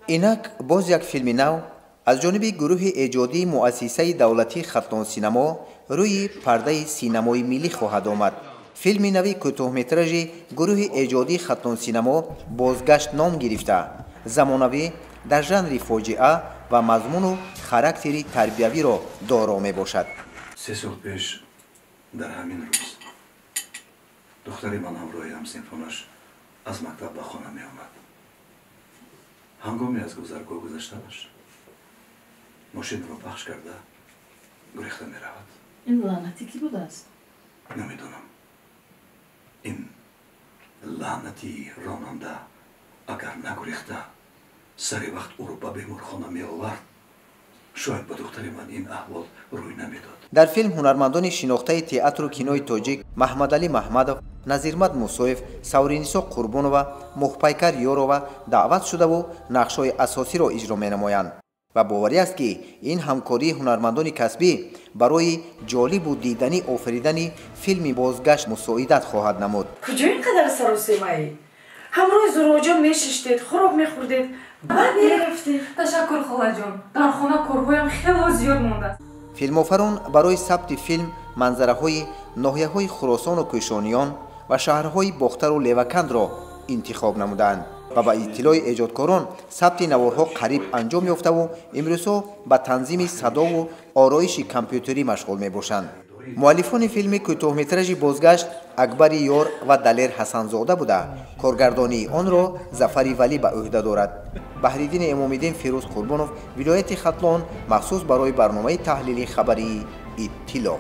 инак боз як филми нав аз ҷониби гурӯҳи эҷодии муассисаи давлатии хатносинамо рӯи пардаи синамои миллӣ хоҳад омад. филми нави кӯтоҳметражи гурӯҳи эҷодии хатносинамо «Бозгашт» ном гирифта, замонавӣ дар жанри фоҷиа ва мазмуну характери тарбиявиро доро мебошад. 3 сол пеш дар ҳамин рӯз духтари ман ҳамроҳи ҳамсинфонаш аз мактаб ба хона меомад. ҳангоми аз гузаргоҳ гузаштанаш мошинро пахш карда гурехта меравад. ин лаънати кӣ будааст? намедонам. ин лаънати ронанда агар нагурехта сари вақт ӯро ба беморхона меовард, шояд ба духтари ман ин аҳвол рӯй намедод. дар филм ҳунармандони шинохтаи театру кинои тоҷик маҳмадалӣ маҳмадов, назирмат мусоев, савринисо қурбонова, мухпайкар ёрова даъват шудаву нақшҳои асосиро иҷро менамоянд ва боварӣ аст ки ин ҳамкории ҳунармандони касбӣ барои ҷолибу диданӣ офаридани филми «Бозгашт» мусоидат хоҳад намуд. куҷо ин қадар саросемаӣ? ҳамроҳи зӯроваҷон мешиштед, хӯрок мехӯрдед, баъд мерафтед. ташаккур холаҷон, дар хона корҳоям хело зиёд мондааст. филмофарон барои сабти филм манзараҳои ноҳияҳои хуросону кӯшониён ва шаҳрҳои бохтару левакандро интихоб намуданд ва ба иттилои эҷодкорон сабти наворҳо қариб анҷом ёфтаву имрӯзҳо ба танзими садову ороиши компютерӣ машғул мебошанд. муаллифони филми кӯтоҳметражи «Бозгашт» Акбари Ёр ва Далер Ҳасанзода буда, коргардонии онро Зафари Валӣ ба ӯҳда дорад. Баҳриддин Эмомиддин Фирӯз Қурбонов, вилояти Хатлон, махсус барои барномаи таҳлилии хабарии «Иттилоъ».